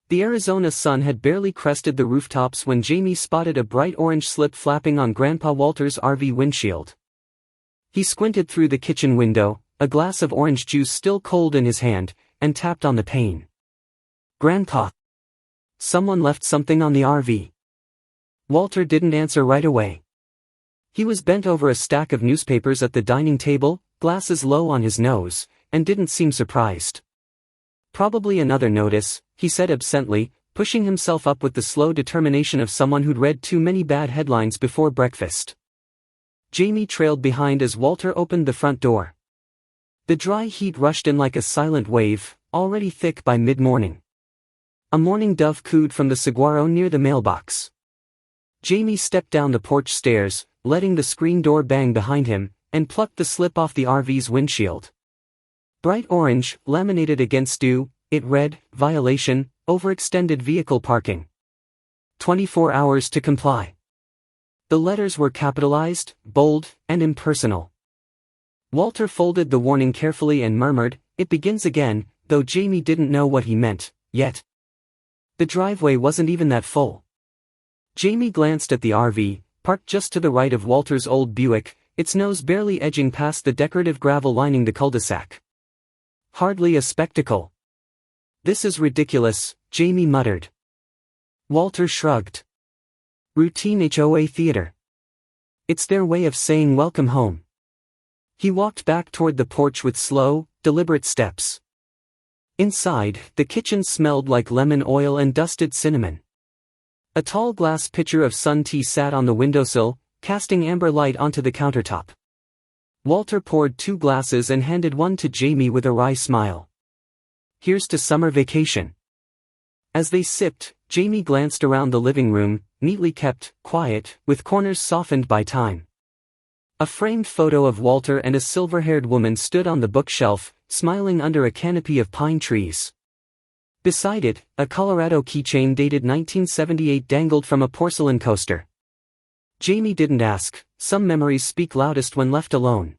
The Arizona sun had barely crested the rooftops when Jamie spotted a bright orange slip flapping on Grandpa Walter's RV windshield. He squinted through the kitchen window, a glass of orange juice still cold in his hand, and tapped on the pane. "Grandpa. Someone left something on the RV." Walter didn't answer right away. He was bent over a stack of newspapers at the dining table, glasses low on his nose, and didn't seem surprised. "Probably another notice," he said absently, pushing himself up with the slow determination of someone who'd read too many bad headlines before breakfast. Jamie trailed behind as Walter opened the front door. The dry heat rushed in like a silent wave, already thick by mid-morning. A mourning dove cooed from the saguaro near the mailbox. Jamie stepped down the porch stairs, letting the screen door bang behind him, and plucked the slip off the RV's windshield. Bright orange, laminated against dew, it read, "Violation, overextended vehicle parking. 24 hours to comply." The letters were capitalized, bold, and impersonal. Walter folded the warning carefully and murmured, "It begins again," though Jamie didn't know what he meant, yet. The driveway wasn't even that full. Jamie glanced at the RV, parked just to the right of Walter's old Buick, its nose barely edging past the decorative gravel lining the cul-de-sac. "Hardly a spectacle." "This is ridiculous," Jamie muttered. Walter shrugged. "Routine HOA theater. It's their way of saying welcome home." He walked back toward the porch with slow, deliberate steps. Inside, the kitchen smelled like lemon oil and dusted cinnamon. A tall glass pitcher of sun tea sat on the windowsill, casting amber light onto the countertop. Walter poured 2 glasses and handed one to Jamie with a wry smile. "Here's to summer vacation." As they sipped, Jamie glanced around the living room, neatly kept, quiet, with corners softened by time. A framed photo of Walter and a silver-haired woman stood on the bookshelf, smiling under a canopy of pine trees. Beside it, a Colorado keychain dated 1978 dangled from a porcelain coaster. Jamie didn't ask, some memories speak loudest when left alone.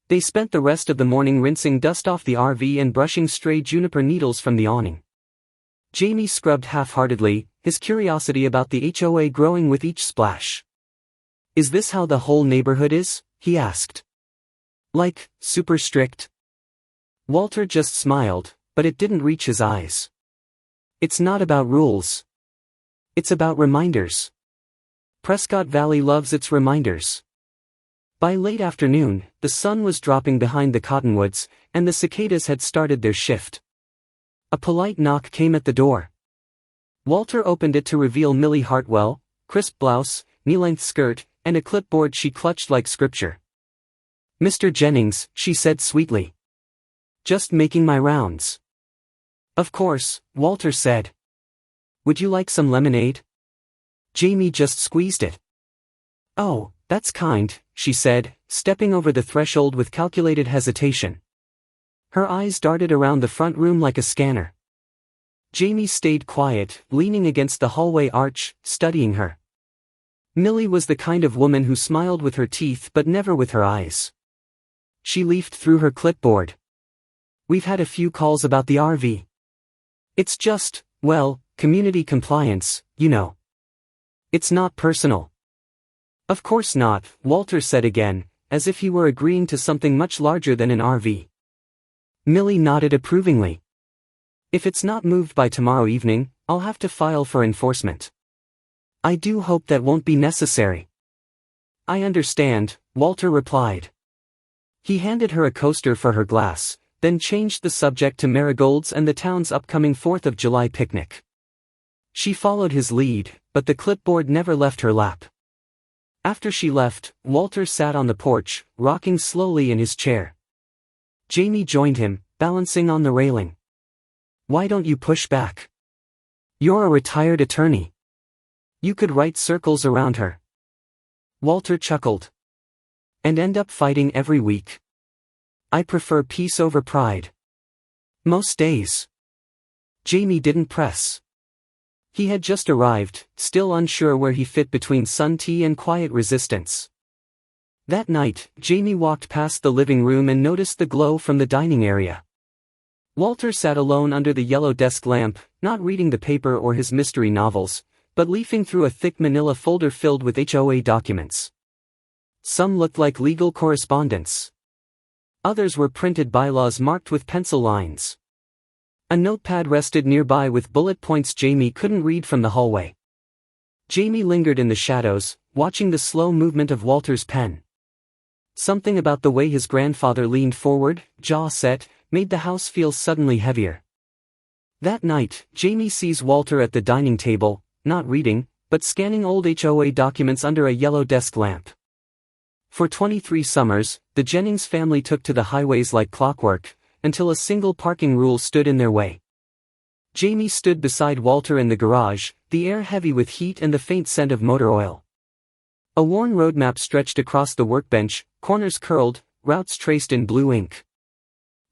They spent the rest of the morning rinsing dust off the RV and brushing stray juniper needles from the awning. Jamie scrubbed half-heartedly, his curiosity about the HOA growing with each splash. "Is this how the whole neighborhood is?" he asked. "Like, super strict?" Walter just smiled, but it didn't reach his eyes. "It's not about rules. It's about reminders. Prescott Valley loves its reminders." By late afternoon, the sun was dropping behind the cottonwoods, and the cicadas had started their shift. A polite knock came at the door. Walter opened it to reveal Millie Hartwell, crisp blouse, knee-length skirt, and a clipboard she clutched like scripture. "Mr. Jennings," she said sweetly. "Just making my rounds." "Of course," Walter said. "Would you like some lemonade?" Jamie just squeezed it. "Oh, that's kind," she said, stepping over the threshold with calculated hesitation. Her eyes darted around the front room like a scanner. Jamie stayed quiet, leaning against the hallway arch, studying her. Millie was the kind of woman who smiled with her teeth but never with her eyes. She leafed through her clipboard. "We've had a few calls about the RV. It's just, well, community compliance, you know. It's not personal." "Of course not," Walter said again, as if he were agreeing to something much larger than an RV. Millie nodded approvingly. "If it's not moved by tomorrow evening, I'll have to file for enforcement." "I do hope that won't be necessary." "I understand," Walter replied. He handed her a coaster for her glass, then changed the subject to marigolds and the town's upcoming 4th of July picnic. She followed his lead, but the clipboard never left her lap. After she left, Walter sat on the porch, rocking slowly in his chair. Jamie joined him, balancing on the railing. "Why don't you push back? You're a retired attorney. You could write circles around her." Walter chuckled. "And end up fighting every week. I prefer peace over pride. Most days." Jamie didn't press. He had just arrived, still unsure where he fit between sun tea and quiet resistance. That night, Jamie walked past the living room and noticed the glow from the dining area. Walter sat alone under the yellow desk lamp, not reading the paper or his mystery novels, but leafing through a thick manila folder filled with HOA documents. Some looked like legal correspondence. Others were printed bylaws marked with pencil lines. A notepad rested nearby with bullet points Jamie couldn't read from the hallway. Jamie lingered in the shadows, watching the slow movement of Walter's pen. Something about the way his grandfather leaned forward, jaw set, made the house feel suddenly heavier. That night, Jamie sees Walter at the dining table, not reading, but scanning old HOA documents under a yellow desk lamp. For 23 summers, the Jennings family took to the highways like clockwork, until a single parking rule stood in their way. Jamie stood beside Walter in the garage, the air heavy with heat and the faint scent of motor oil. A worn road map stretched across the workbench, corners curled, routes traced in blue ink.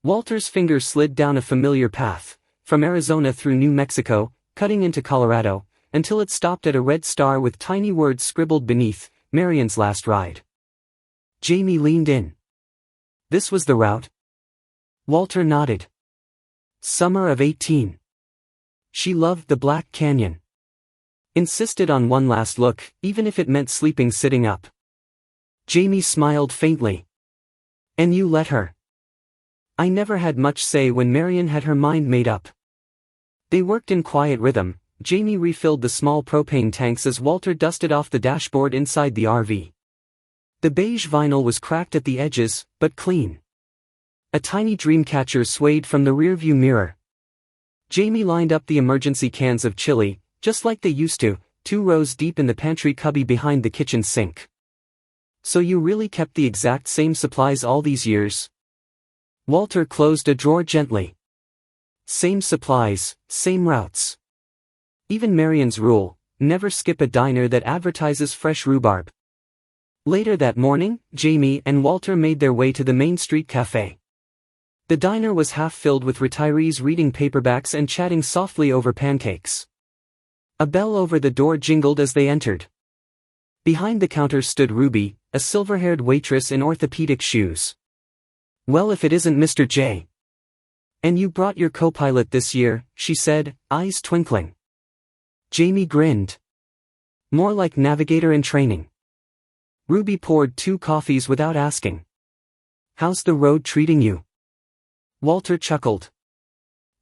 Walter's fingers slid down a familiar path, from Arizona through New Mexico, cutting into Colorado, until it stopped at a red star with tiny words scribbled beneath, Marion's last ride. Jamie leaned in. This was the route? Walter nodded. Summer of 18. She loved the Black Canyon. Insisted on one last look, even if it meant sleeping sitting up. Jamie smiled faintly. And you let her? I never had much say when Marion had her mind made up. They worked in quiet rhythm. Jamie refilled the small propane tanks as Walter dusted off the dashboard inside the RV. The beige vinyl was cracked at the edges, but clean. A tiny dream catcher swayed from the rearview mirror. Jamie lined up the emergency cans of chili, just like they used to, 2 rows deep in the pantry cubby behind the kitchen sink. So you really kept the exact same supplies all these years? Walter closed a drawer gently. Same supplies, same routes. Even Marion's rule, never skip a diner that advertises fresh rhubarb. Later that morning, Jamie and Walter made their way to the Main Street Cafe. The diner was half filled with retirees reading paperbacks and chatting softly over pancakes. A bell over the door jingled as they entered. Behind the counter stood Ruby, a silver-haired waitress in orthopedic shoes. Well, if it isn't Mr. J. And you brought your co-pilot this year, she said, eyes twinkling. Jamie grinned. More like navigator in training. Ruby poured 2 coffees without asking. How's the road treating you? Walter chuckled.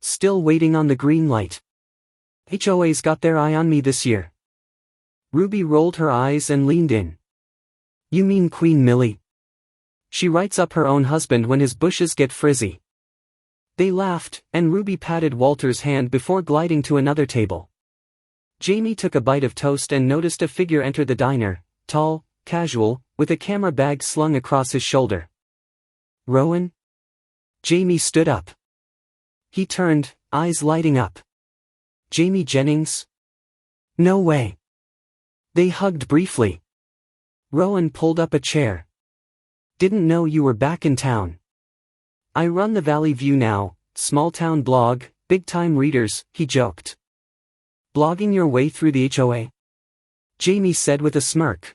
Still waiting on the green light. HOA's got their eye on me this year. Ruby rolled her eyes and leaned in. You mean Queen Millie? She writes up her own husband when his bushes get frizzy. They laughed, and Ruby patted Walter's hand before gliding to another table. Jamie took a bite of toast and noticed a figure enter the diner, tall, casual, with a camera bag slung across his shoulder. Rowan? Jamie stood up. He turned, eyes lighting up. Jamie Jennings? No way. They hugged briefly. Rowan pulled up a chair. Didn't know you were back in town. I run the Valley View now, small town blog, big time readers, he joked. Blogging your way through the HOA? Jamie said with a smirk.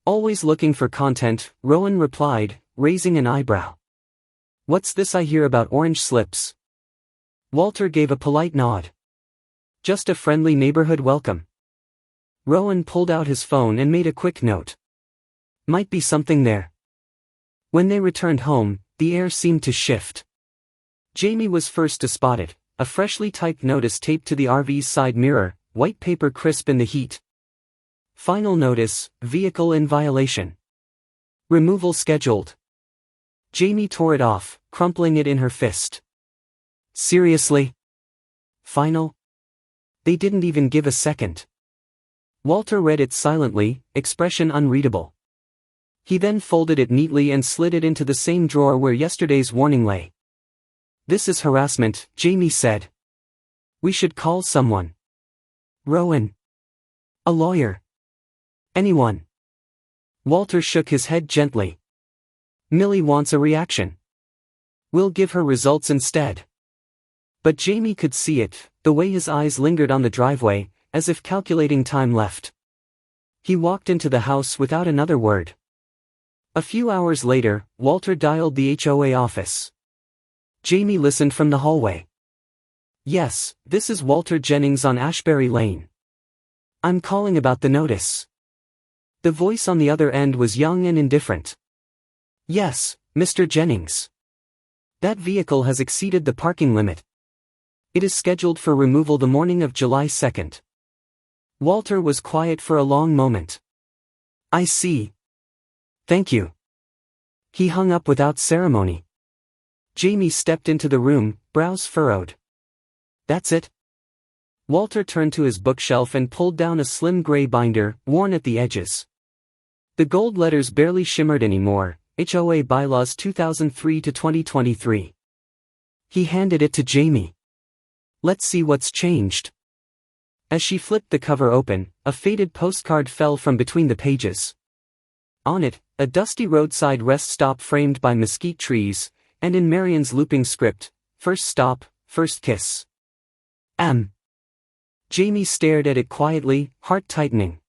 Always looking for content, Rowan replied, raising an eyebrow. What's this I hear about orange slips? Walter gave a polite nod. Just a friendly neighborhood welcome. Rowan pulled out his phone and made a quick note. Might be something there. When they returned home, the air seemed to shift. Jamie was first to spot it, a freshly typed notice taped to the RV's side mirror, white paper crisp in the heat. Final notice, vehicle in violation. Removal scheduled. Jamie tore it off, crumpling it in her fist. Seriously? Final? They didn't even give a second. Walter read it silently, expression unreadable. He then folded it neatly and slid it into the same drawer where yesterday's warning lay. This is harassment, Jamie said. We should call someone. Rowan. A lawyer. Anyone. Walter shook his head gently. Millie wants a reaction. We'll give her results instead. But Jamie could see it, the way his eyes lingered on the driveway, as if calculating time left. He walked into the house without another word. A few hours later, Walter dialed the HOA office. Jamie listened from the hallway. Yes, this is Walter Jennings on Ashbury Lane. I'm calling about the notice. The voice on the other end was young and indifferent. Yes, Mr. Jennings. That vehicle has exceeded the parking limit. It is scheduled for removal the morning of July 2nd. Walter was quiet for a long moment. I see. Thank you. He hung up without ceremony. Jamie stepped into the room, brows furrowed. That's it? Walter turned to his bookshelf and pulled down a slim gray binder, worn at the edges. The gold letters barely shimmered anymore, HOA Bylaws 2003 to 2023. He handed it to Jamie. Let's see what's changed. As she flipped the cover open, a faded postcard fell from between the pages. On it, a dusty roadside rest stop framed by mesquite trees, and in Marion's looping script, first stop, first kiss. Jamie stared at it quietly, heart tightening.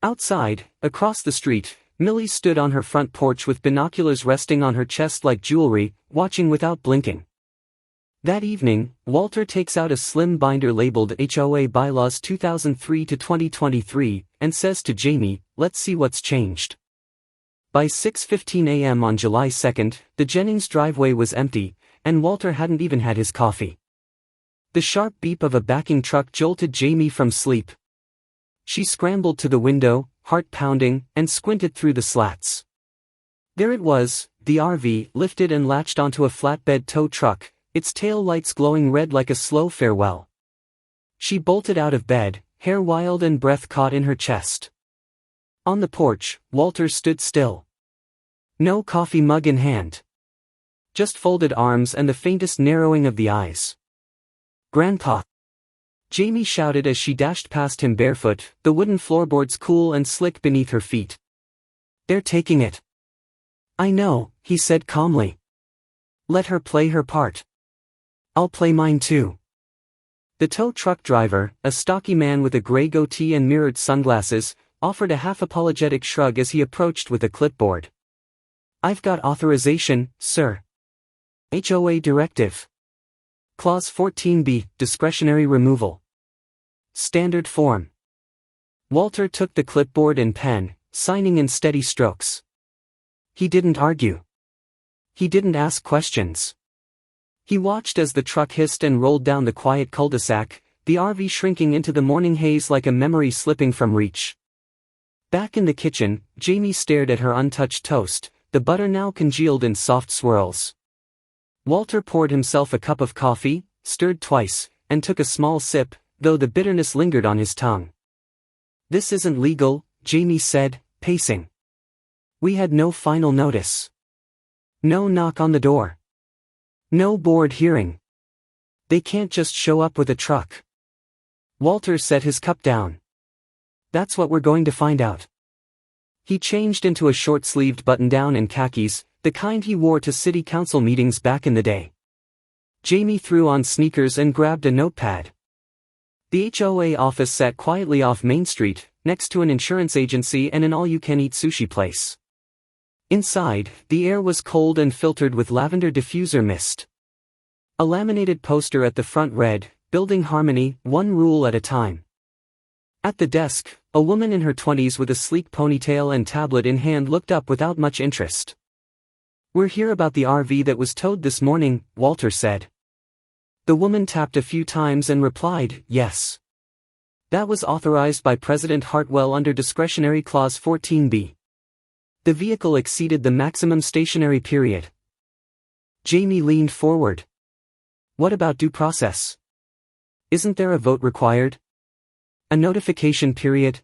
Outside, across the street, Millie stood on her front porch with binoculars resting on her chest like jewelry, watching without blinking. That evening, Walter takes out a slim binder labeled HOA Bylaws 2003 to 2023, and says to Jamie, let's see what's changed. By 6:15 a.m. on July 2nd, the Jennings driveway was empty, and Walter hadn't even had his coffee. The sharp beep of a backing truck jolted Jamie from sleep. She scrambled to the window, heart pounding, and squinted through the slats. There it was, the RV, lifted and latched onto a flatbed tow truck, its tail lights glowing red like a slow farewell. She bolted out of bed, hair wild and breath caught in her chest. On the porch, Walter stood still. No coffee mug in hand. Just folded arms and the faintest narrowing of the eyes. Grandpa! Jamie shouted as she dashed past him barefoot, the wooden floorboards cool and slick beneath her feet. They're taking it. I know, he said calmly. Let her play her part. I'll play mine too. The tow truck driver, a stocky man with a gray goatee and mirrored sunglasses, offered a half-apologetic shrug as he approached with a clipboard. I've got authorization, sir. HOA Directive. Clause 14b, discretionary removal. Standard form. Walter took the clipboard and pen, signing in steady strokes. He didn't argue. He didn't ask questions. He watched as the truck hissed and rolled down the quiet cul-de-sac, the RV shrinking into the morning haze like a memory slipping from reach. Back in the kitchen, Jamie stared at her untouched toast, the butter now congealed in soft swirls. Walter poured himself a cup of coffee, stirred twice, and took a small sip, though the bitterness lingered on his tongue. This isn't legal, Jamie said, pacing. We had no final notice. No knock on the door. No board hearing. They can't just show up with a truck. Walter set his cup down. That's what we're going to find out. He changed into a short-sleeved button-down and khakis, the kind he wore to city council meetings back in the day. Jamie threw on sneakers and grabbed a notepad. The HOA office sat quietly off Main Street, next to an insurance agency and an all-you-can-eat sushi place. Inside, the air was cold and filtered with lavender diffuser mist. A laminated poster at the front read, "Building Harmony, one rule at a time." At the desk, a woman in her 20s with a sleek ponytail and tablet in hand looked up without much interest. "We're here about the RV that was towed this morning," Walter said. The woman tapped a few times and replied, "Yes. That was authorized by President Hartwell under Discretionary Clause 14b. The vehicle exceeded the maximum stationary period." Jamie leaned forward. "What about due process? Isn't there a vote required? A notification period?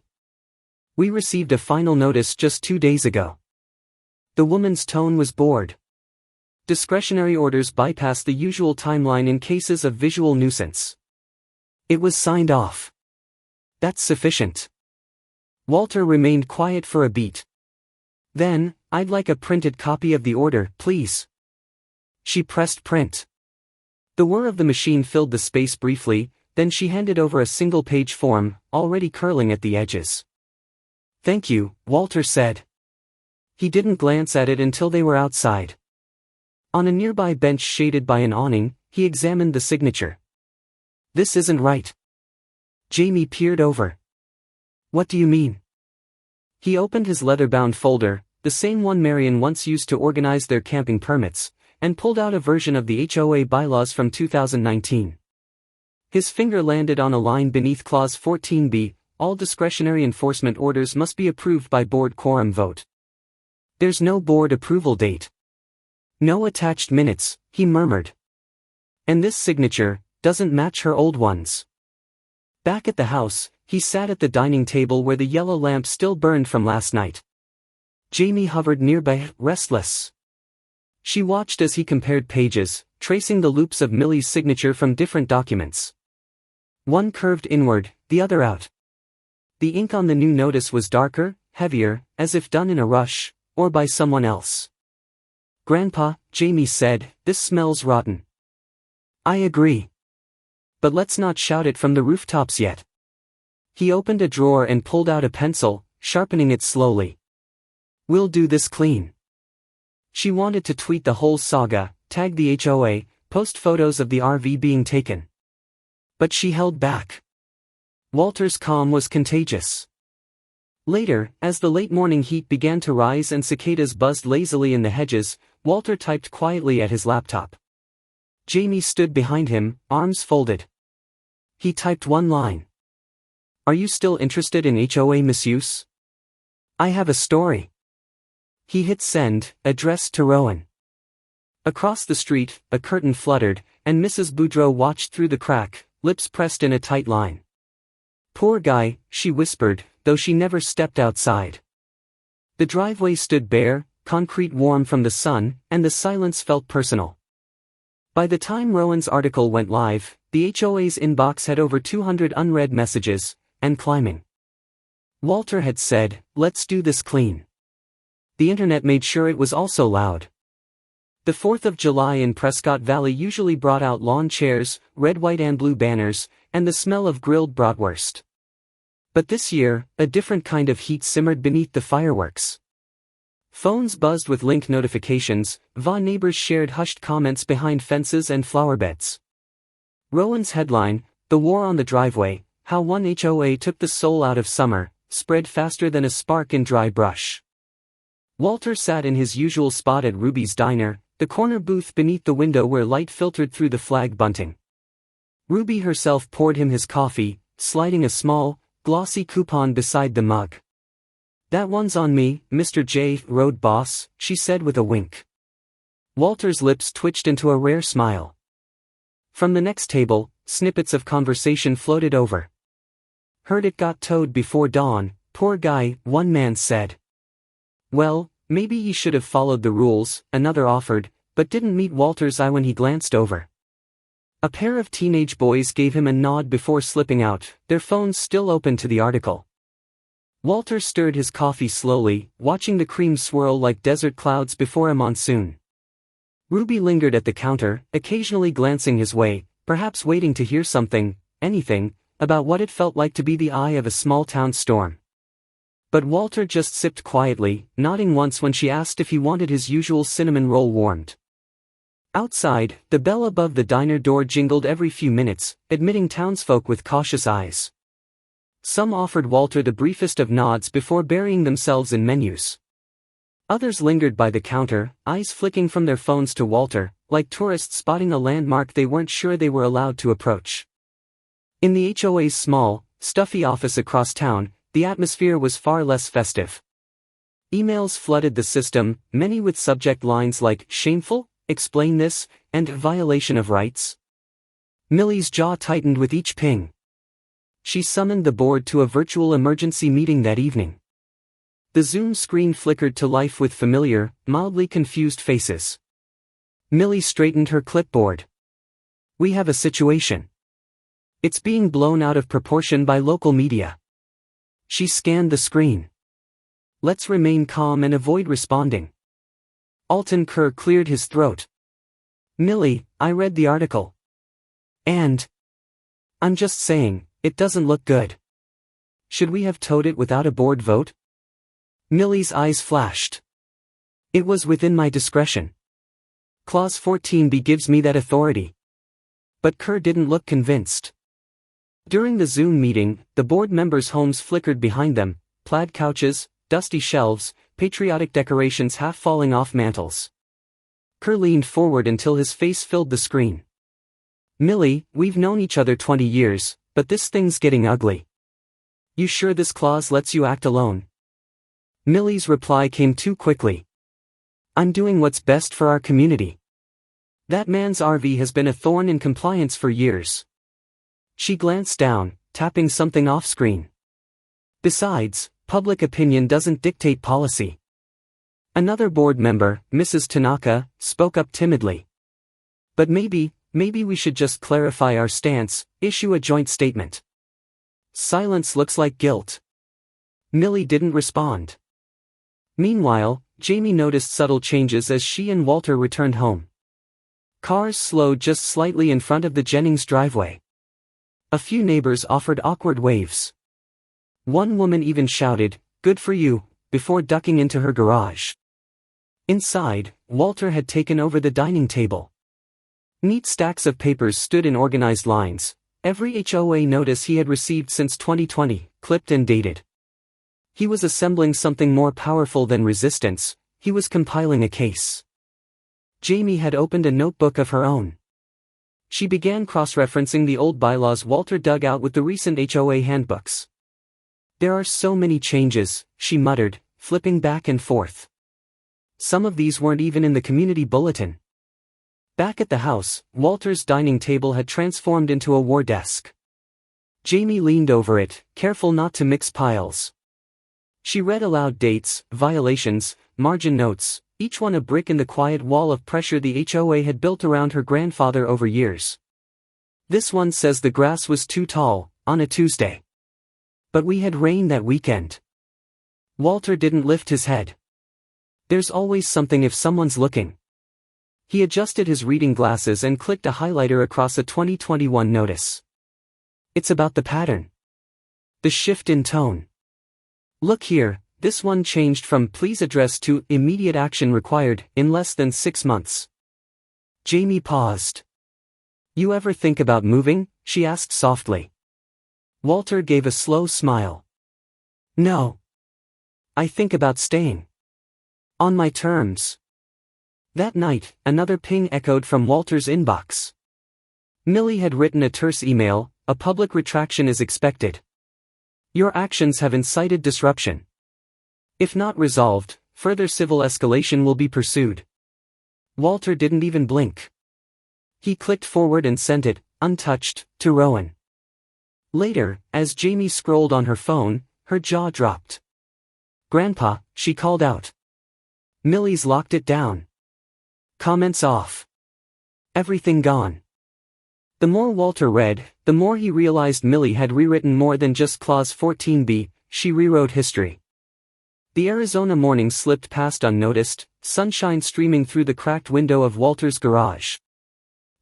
We received a final notice just 2 days ago." The woman's tone was bored. Discretionary orders bypass the usual timeline in cases of visual nuisance. It was signed off. That's sufficient. Walter remained quiet for a beat. Then, "I'd like a printed copy of the order, please." She pressed print. The whir of the machine filled the space briefly, then she handed over a single-page form, already curling at the edges. "Thank you," Walter said. He didn't glance at it until they were outside. On a nearby bench shaded by an awning, he examined the signature. This isn't right. Jamie peered over. What do you mean? He opened his leather-bound folder, the same one Marion once used to organize their camping permits, and pulled out a version of the HOA bylaws from 2019. His finger landed on a line beneath Clause 14b, all discretionary enforcement orders must be approved by board quorum vote. There's no board approval date. No attached minutes, he murmured. And this signature doesn't match her old ones. Back at the house, he sat at the dining table where the yellow lamp still burned from last night. Jamie hovered nearby, restless. She watched as he compared pages, tracing the loops of Millie's signature from different documents. One curved inward, the other out. The ink on the new notice was darker, heavier, as if done in a rush, or by someone else. Grandpa, Jamie said, this smells rotten. I agree. But let's not shout it from the rooftops yet. He opened a drawer and pulled out a pencil, sharpening it slowly. We'll do this clean. She wanted to tweet the whole saga, tag the HOA, post photos of the RV being taken. But she held back. Walter's calm was contagious. Later, as the late morning heat began to rise and cicadas buzzed lazily in the hedges, Walter typed quietly at his laptop. Jamie stood behind him, arms folded. He typed one line. Are you still interested in HOA misuse? I have a story. He hit send, addressed to Rowan. Across the street, a curtain fluttered, and Mrs. Boudreau watched through the crack, lips pressed in a tight line. Poor guy, she whispered, though she never stepped outside. The driveway stood bare, concrete warm from the sun, and the silence felt personal. By the time Rowan's article went live, the HOA's inbox had over 200 unread messages, and climbing. Walter had said, let's do this clean. The internet made sure it was also loud. The 4th of July in Prescott Valley usually brought out lawn chairs, red, white and blue banners, and the smell of grilled bratwurst. But this year, a different kind of heat simmered beneath the fireworks. Phones buzzed with link notifications, neighbors shared hushed comments behind fences and flower beds. Rowan's headline, The War on the Driveway, How One HOA Took the Soul Out of Summer, spread faster than a spark in dry brush. Walter sat in his usual spot at Ruby's Diner, the corner booth beneath the window where light filtered through the flag bunting. Ruby herself poured him his coffee, sliding a small, glossy coupon beside the mug. That one's on me, Mr. J. Road Boss, she said with a wink. Walter's lips twitched into a rare smile. From the next table, snippets of conversation floated over. Heard it got towed before dawn, poor guy, one man said. Well, maybe he should have followed the rules, another offered, but didn't meet Walter's eye when he glanced over. A pair of teenage boys gave him a nod before slipping out, their phones still open to the article. Walter stirred his coffee slowly, watching the cream swirl like desert clouds before a monsoon. Ruby lingered at the counter, occasionally glancing his way, perhaps waiting to hear something, anything, about what it felt like to be the eye of a small-town storm. But Walter just sipped quietly, nodding once when she asked if he wanted his usual cinnamon roll warmed. Outside, the bell above the diner door jingled every few minutes, admitting townsfolk with cautious eyes. Some offered Walter the briefest of nods before burying themselves in menus. Others lingered by the counter, eyes flicking from their phones to Walter, like tourists spotting a landmark they weren't sure they were allowed to approach. In the HOA's small, stuffy office across town, the atmosphere was far less festive. Emails flooded the system, many with subject lines like, shameful, explain this, and violation of rights. Millie's jaw tightened with each ping. She summoned the board to a virtual emergency meeting that evening. The Zoom screen flickered to life with familiar, mildly confused faces. Millie straightened her clipboard. We have a situation. It's being blown out of proportion by local media. She scanned the screen. Let's remain calm and avoid responding. Alton Kerr cleared his throat. Millie, I read the article. And I'm just saying, it doesn't look good. Should we have towed it without a board vote? Millie's eyes flashed. It was within my discretion. Clause 14b gives me that authority. But Kerr didn't look convinced. During the Zoom meeting, the board members' homes flickered behind them, plaid couches, dusty shelves, patriotic decorations half falling off mantels. Kerr leaned forward until his face filled the screen. "Millie, we've known each other 20 years, but this thing's getting ugly. You sure this clause lets you act alone?" Millie's reply came too quickly. "I'm doing what's best for our community. That man's RV has been a thorn in compliance for years." She glanced down, tapping something off-screen. "Besides, public opinion doesn't dictate policy." Another board member, Mrs. Tanaka, spoke up timidly. "But maybe we should just clarify our stance, issue a joint statement." Silence looks like guilt. Millie didn't respond. Meanwhile, Jamie noticed subtle changes as she and Walter returned home. Cars slowed just slightly in front of the Jennings driveway. A few neighbors offered awkward waves. One woman even shouted, "Good for you," before ducking into her garage. Inside, Walter had taken over the dining table. Neat stacks of papers stood in organized lines, every HOA notice he had received since 2020, clipped and dated. He was assembling something more powerful than resistance, he was compiling a case. Jamie had opened a notebook of her own. She began cross-referencing the old bylaws Walter dug out with the recent HOA handbooks. "There are so many changes," she muttered, flipping back and forth. Some of these weren't even in the community bulletin. Back at the house, Walter's dining table had transformed into a war desk. Jamie leaned over it, careful not to mix piles. She read aloud dates, violations, margin notes, each one a brick in the quiet wall of pressure the HOA had built around her grandfather over years. "This one says the grass was too tall, on a Tuesday. But we had rain that weekend." Walter didn't lift his head. There's always something if someone's looking. He adjusted his reading glasses and clicked a highlighter across a 2021 notice. It's about the pattern. The shift in tone. "Look here, this one changed from please address to immediate action required in less than 6 months." Jamie paused. "You ever think about moving?" she asked softly. Walter gave a slow smile. "No. I think about staying. On my terms." That night, another ping echoed from Walter's inbox. Millie had written a terse email, "A public retraction is expected. Your actions have incited disruption. If not resolved, further civil escalation will be pursued." Walter didn't even blink. He clicked forward and sent it, untouched, to Rowan. Later, as Jamie scrolled on her phone, her jaw dropped. "Grandpa," she called out. Millie's locked it down. Comments off. Everything gone. The more Walter read, the more he realized Millie had rewritten more than just Clause 14b, she rewrote history. The Arizona morning slipped past unnoticed, sunshine streaming through the cracked window of Walter's garage.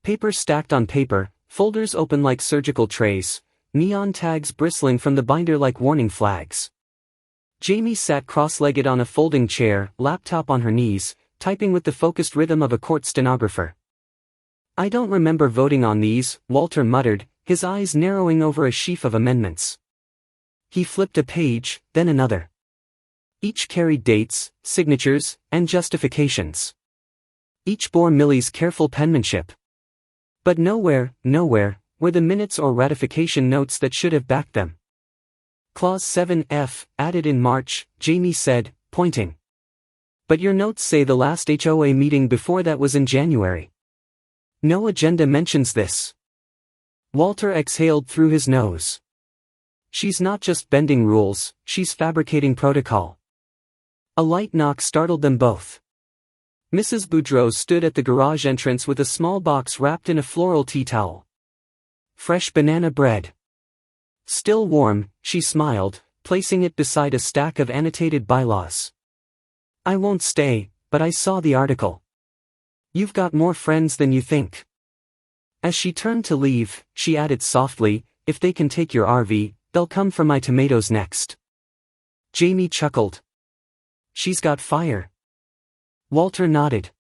Paper stacked on paper, folders open like surgical trays, neon tags bristling from the binder like warning flags. Jamie sat cross-legged on a folding chair, laptop on her knees, typing with the focused rhythm of a court stenographer. "I don't remember voting on these," Walter muttered, his eyes narrowing over a sheaf of amendments. He flipped a page, then another. Each carried dates, signatures, and justifications. Each bore Millie's careful penmanship. But nowhere were the minutes or ratification notes that should have backed them. "Clause 7F, added in March," Jamie said, pointing. "But your notes say the last HOA meeting before that was in January. No agenda mentions this." Walter exhaled through his nose. "She's not just bending rules, she's fabricating protocol." A light knock startled them both. Mrs. Boudreau stood at the garage entrance with a small box wrapped in a floral tea towel. "Fresh banana bread." Still warm, she smiled, placing it beside a stack of annotated bylaws. "I won't stay, but I saw the article. You've got more friends than you think." As she turned to leave, she added softly, "If they can take your RV, they'll come for my tomatoes next." Jamie chuckled. "She's got fire." Walter nodded.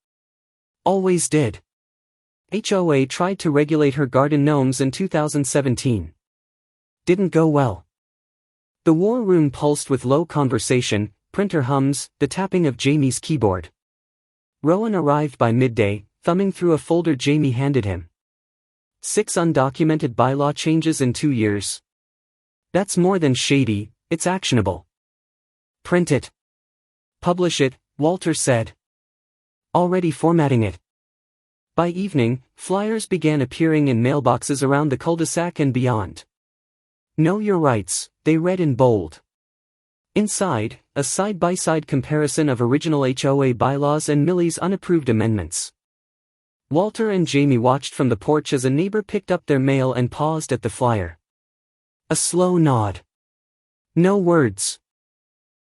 "Always did." HOA tried to regulate her garden gnomes in 2017. Didn't go well. The war room pulsed with low conversation, printer hums, the tapping of Jamie's keyboard. Rowan arrived by midday, thumbing through a folder Jamie handed him. 6 undocumented bylaw changes in 2 years. That's more than shady, it's actionable. Print it. Publish it, Walter said. Already formatting it. By evening, flyers began appearing in mailboxes around the cul-de-sac and beyond. Know your rights, they read in bold. Inside, a side-by-side comparison of original HOA bylaws and Millie's unapproved amendments. Walter and Jamie watched from the porch as a neighbor picked up their mail and paused at the flyer. A slow nod. No words.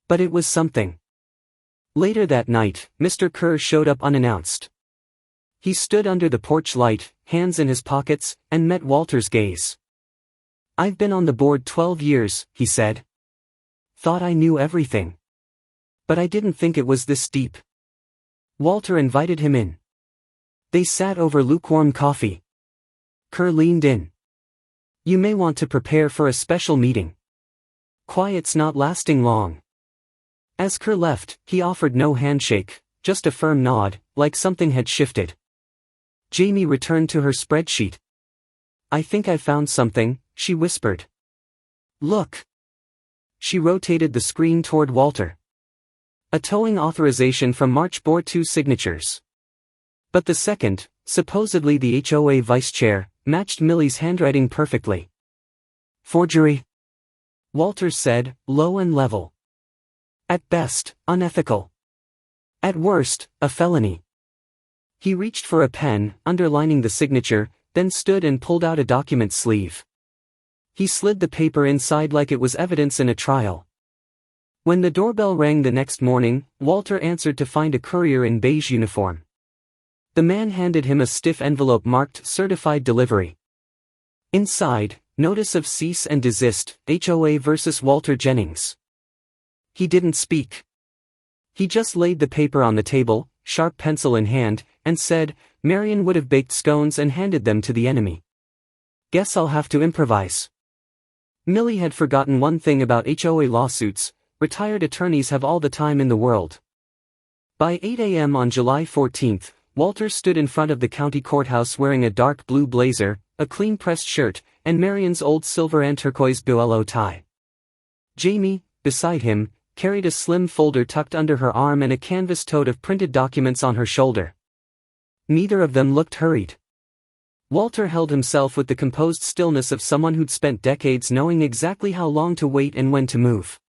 But it was something. Later that night, Mr. Kerr showed up unannounced. He stood under the porch light, hands in his pockets, and met Walter's gaze. I've been on the board 12 years, he said. Thought I knew everything. But I didn't think it was this deep. Walter invited him in. They sat over lukewarm coffee. Kerr leaned in. You may want to prepare for a special meeting. Quiet's not lasting long. As Kerr left, he offered no handshake, just a firm nod, like something had shifted. Jamie returned to her spreadsheet. I think I found something, she whispered. Look. She rotated the screen toward Walter. A towing authorization from March bore 2 signatures. But the second, supposedly the HOA vice chair, matched Millie's handwriting perfectly. Forgery? Walter said, low and level. At best, unethical. At worst, a felony. He reached for a pen, underlining the signature, then stood and pulled out a document sleeve. He slid the paper inside like it was evidence in a trial. When the doorbell rang the next morning, Walter answered to find a courier in beige uniform. The man handed him a stiff envelope marked Certified Delivery. Inside, notice of cease and desist, HOA versus Walter Jennings. He didn't speak. He just laid the paper on the table, sharp pencil in hand, and said, Marion would have baked scones and handed them to the enemy. Guess I'll have to improvise. Millie had forgotten one thing about HOA lawsuits: retired attorneys have all the time in the world. By 8 a.m. on July 14, Walter stood in front of the county courthouse wearing a dark blue blazer, a clean-pressed shirt, and Marion's old silver and turquoise buello tie. Jamie, beside him, carried a slim folder tucked under her arm and a canvas tote of printed documents on her shoulder. Neither of them looked hurried. Walter held himself with the composed stillness of someone who'd spent decades knowing exactly how long to wait and when to move.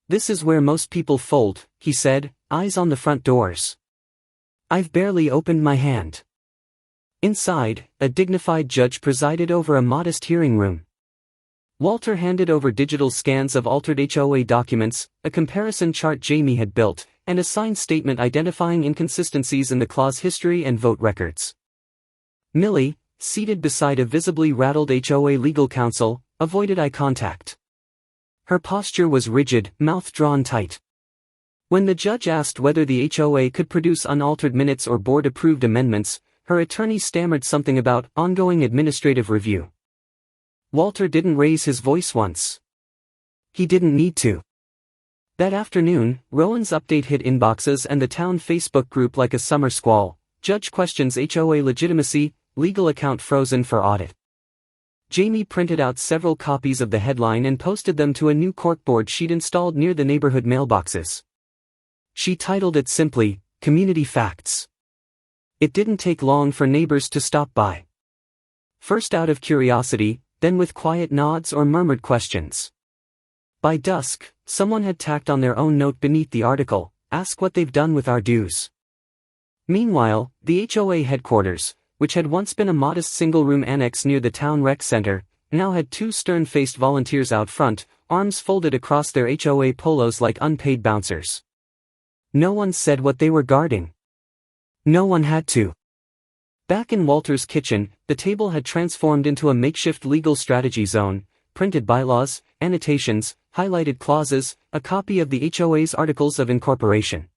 This is where most people fold, he said, eyes on the front doors. I've barely opened my hand. Inside, a dignified judge presided over a modest hearing room. Walter handed over digital scans of altered HOA documents, a comparison chart Jamie had built, and a signed statement identifying inconsistencies in the clause history and vote records. Millie, seated beside a visibly rattled HOA legal counsel, avoided eye contact. Her posture was rigid, mouth drawn tight. When the judge asked whether the HOA could produce unaltered minutes or board-approved amendments, her attorney stammered something about ongoing administrative review. Walter didn't raise his voice once. He didn't need to. That afternoon, Rowan's update hit inboxes and the town Facebook group like a summer squall. Judge questions HOA legitimacy, legal account frozen for audit. Jamie printed out several copies of the headline and posted them to a new corkboard she'd installed near the neighborhood mailboxes. She titled it simply, Community Facts. It didn't take long for neighbors to stop by. First out of curiosity, then with quiet nods or murmured questions. By dusk, someone had tacked on their own note beneath the article, ask what they've done with our dues. Meanwhile, the HOA headquarters, which had once been a modest single-room annex near the town rec center, now had 2 stern-faced volunteers out front, arms folded across their HOA polos like unpaid bouncers. No one said what they were guarding. No one had to. Back in Walter's kitchen, the table had transformed into a makeshift legal strategy zone, printed bylaws, annotations, highlighted clauses, a copy of the HOA's Articles of Incorporation.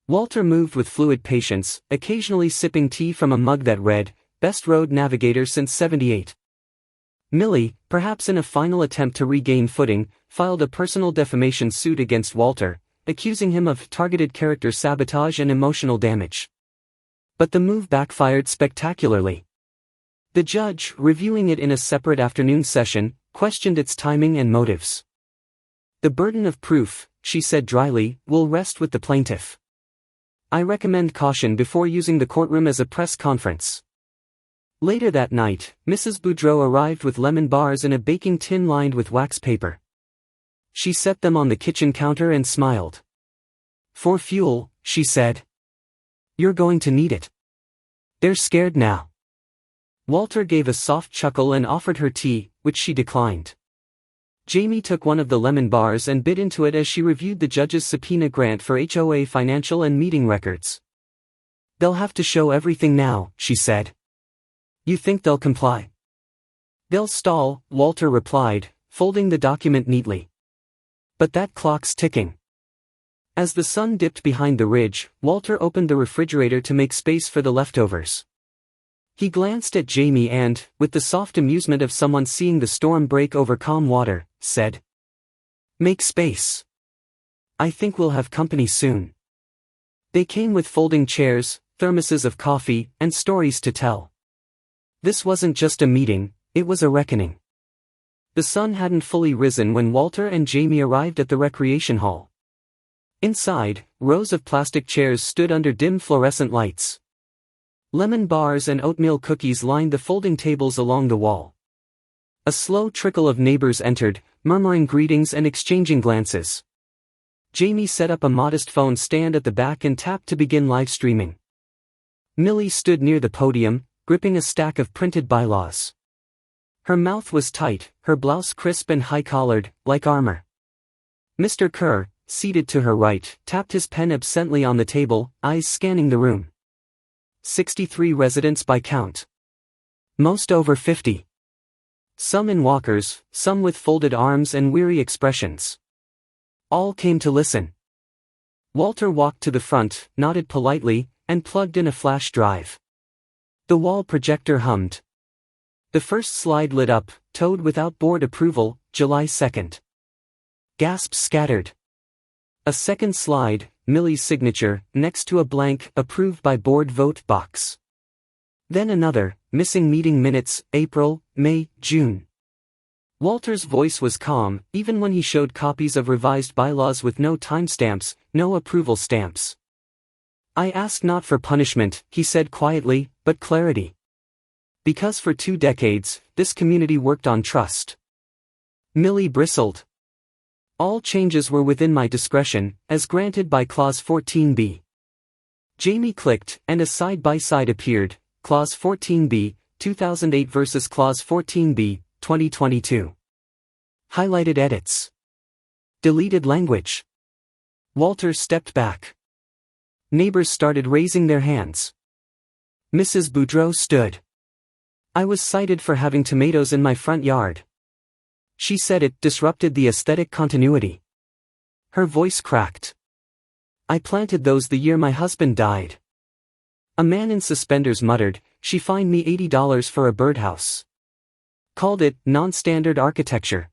Walter moved with fluid patience, occasionally sipping tea from a mug that read, Best Road Navigator since '78. Millie, perhaps in a final attempt to regain footing, filed a personal defamation suit against Walter, accusing him of targeted character sabotage and emotional damage. But the move backfired spectacularly. The judge, reviewing it in a separate afternoon session, questioned its timing and motives. "The burden of proof," she said dryly, "will rest with the plaintiff. I recommend caution before using the courtroom as a press conference." Later that night, Mrs. Boudreau arrived with lemon bars in a baking tin lined with wax paper. She set them on the kitchen counter and smiled. "For fuel," she said. "You're going to need it. They're scared now." Walter gave a soft chuckle and offered her tea, which she declined. Jamie took one of the lemon bars and bit into it as she reviewed the judge's subpoena grant for HOA financial and meeting records. "They'll have to show everything now," she said. "You think they'll comply?" "They'll stall," Walter replied, folding the document neatly. "But that clock's ticking." As the sun dipped behind the ridge, Walter opened the refrigerator to make space for the leftovers. He glanced at Jamie and, with the soft amusement of someone seeing the storm break over calm water, said, "Make space. I think we'll have company soon." They came with folding chairs, thermoses of coffee, and stories to tell. This wasn't just a meeting, it was a reckoning. The sun hadn't fully risen when Walter and Jamie arrived at the recreation hall. Inside, rows of plastic chairs stood under dim fluorescent lights. Lemon bars and oatmeal cookies lined the folding tables along the wall. A slow trickle of neighbors entered, murmuring greetings and exchanging glances. Jamie set up a modest phone stand at the back and tapped to begin live streaming. Millie stood near the podium, gripping a stack of printed bylaws. Her mouth was tight, her blouse crisp and high-collared, like armor. Mr. Kerr, seated to her right, tapped his pen absently on the table, eyes scanning the room. 63 residents by count. Most over 50. Some in walkers, some with folded arms and weary expressions. All came to listen. Walter walked to the front, nodded politely, and plugged in a flash drive. The wall projector hummed. The first slide lit up, towed without board approval, July 2nd. Gasps scattered. A second slide, Millie's signature, next to a blank, approved by board vote box. Then another, missing meeting minutes, April, May, June. Walter's voice was calm, even when he showed copies of revised bylaws with no timestamps, no approval stamps. "I ask not for punishment," he said quietly, "but clarity. Because for 2 decades, this community worked on trust." Millie bristled. "All changes were within my discretion, as granted by Clause 14b. Jamie clicked, and a side-by-side appeared, Clause 14b, 2008 versus Clause 14b, 2022. Highlighted edits. Deleted language. Walter stepped back. Neighbors started raising their hands. Mrs. Boudreau stood. "I was cited for having tomatoes in my front yard." She said it disrupted the aesthetic continuity. Her voice cracked. "I planted those the year my husband died." A man in suspenders muttered, "She fined me $80 for a birdhouse. Called it non-standard architecture."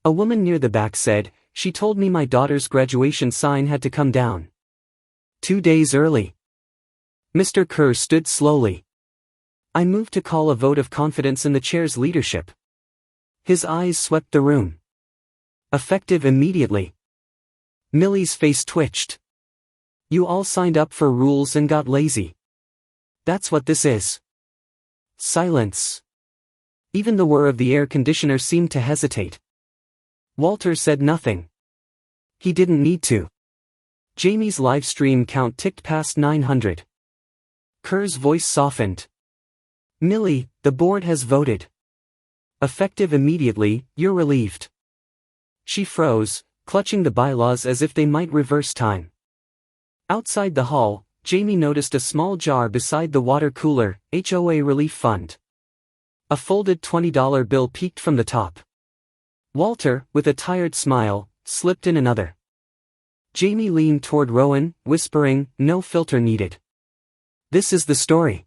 A woman near the back said, "She told me my daughter's graduation sign had to come down 2 days early." Mr. Kerr stood slowly. "I move to call a vote of confidence in the chair's leadership." His eyes swept the room. "Effective immediately." Millie's face twitched. "You all signed up for rules and got lazy. That's what this is." Silence. Even the whir of the air conditioner seemed to hesitate. Walter said nothing. He didn't need to. Jamie's live stream count ticked past 900. Kerr's voice softened. "Millie, the board has voted. Effective immediately, you're relieved." She froze, clutching the bylaws as if they might reverse time. Outside the hall, Jamie noticed a small jar beside the water cooler, HOA Relief Fund. A folded $20 bill peeked from the top. Walter, with a tired smile, slipped in another. Jamie leaned toward Rowan, whispering, "No filter needed. This is the story."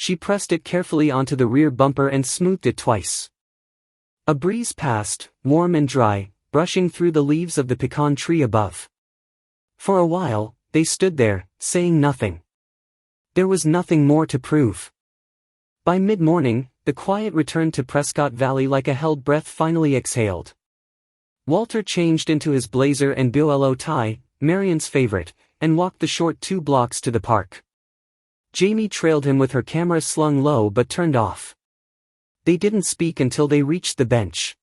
She pressed it carefully onto the rear bumper and smoothed it twice. A breeze passed, warm and dry, brushing through the leaves of the pecan tree above. For a while, they stood there, saying nothing. There was nothing more to prove. By mid-morning, the quiet returned to Prescott Valley like a held breath finally exhaled. Walter changed into his blazer and BOLO tie, Marion's favorite, and walked the short 2 blocks to the park. Jamie trailed him with her camera slung low but turned off. They didn't speak until they reached the bench.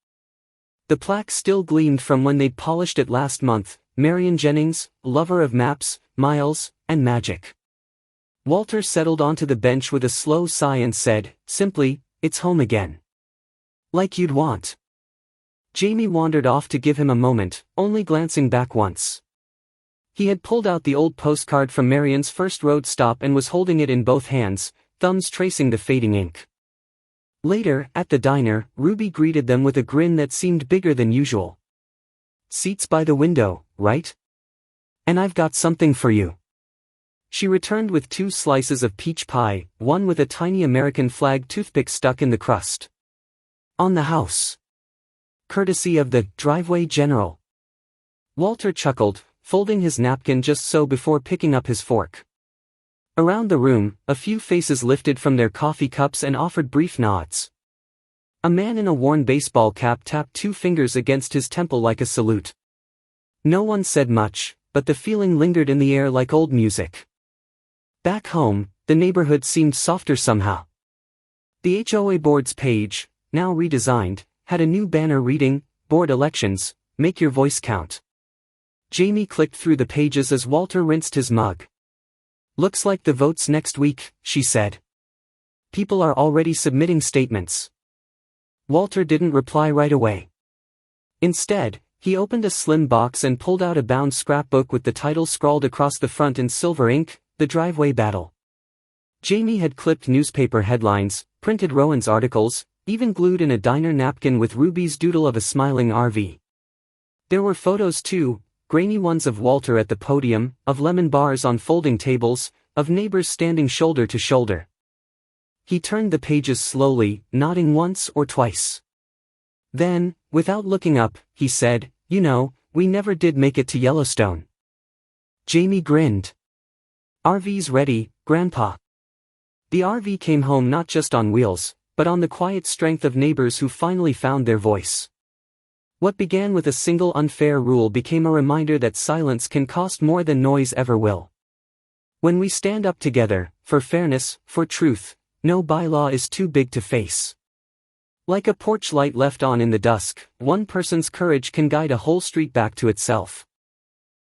The plaque still gleamed from when they'd polished it last month, Marion Jennings, lover of maps, miles, and magic. Walter settled onto the bench with a slow sigh and said, simply, "It's home again. Like you'd want." Jamie wandered off to give him a moment, only glancing back once. He had pulled out the old postcard from Marion's first road stop and was holding it in both hands, thumbs tracing the fading ink. Later, at the diner, Ruby greeted them with a grin that seemed bigger than usual. "Seats by the window, right? And I've got something for you." She returned with 2 slices of peach pie, one with a tiny American flag toothpick stuck in the crust. "On the house. Courtesy of the driveway general." Walter chuckled, folding his napkin just so before picking up his fork. Around the room, a few faces lifted from their coffee cups and offered brief nods. A man in a worn baseball cap tapped 2 fingers against his temple like a salute. No one said much, but the feeling lingered in the air like old music. Back home, the neighborhood seemed softer somehow. The HOA board's page, now redesigned, had a new banner reading, "Board elections, make your voice count." Jamie clicked through the pages as Walter rinsed his mug. "Looks like the vote's next week," she said. "People are already submitting statements." Walter didn't reply right away. Instead, he opened a slim box and pulled out a bound scrapbook with the title scrawled across the front in silver ink, "The Driveway Battle." Jamie had clipped newspaper headlines, printed Rowan's articles, even glued in a diner napkin with Ruby's doodle of a smiling RV. There were photos too, grainy ones of Walter at the podium, of lemon bars on folding tables, of neighbors standing shoulder to shoulder. He turned the pages slowly, nodding once or twice. Then, without looking up, he said, "You know, we never did make it to Yellowstone." Jamie grinned. "RV's ready, Grandpa." The RV came home not just on wheels, but on the quiet strength of neighbors who finally found their voice. What began with a single unfair rule became a reminder that silence can cost more than noise ever will. When we stand up together, for fairness, for truth, no bylaw is too big to face. Like a porch light left on in the dusk, one person's courage can guide a whole street back to itself.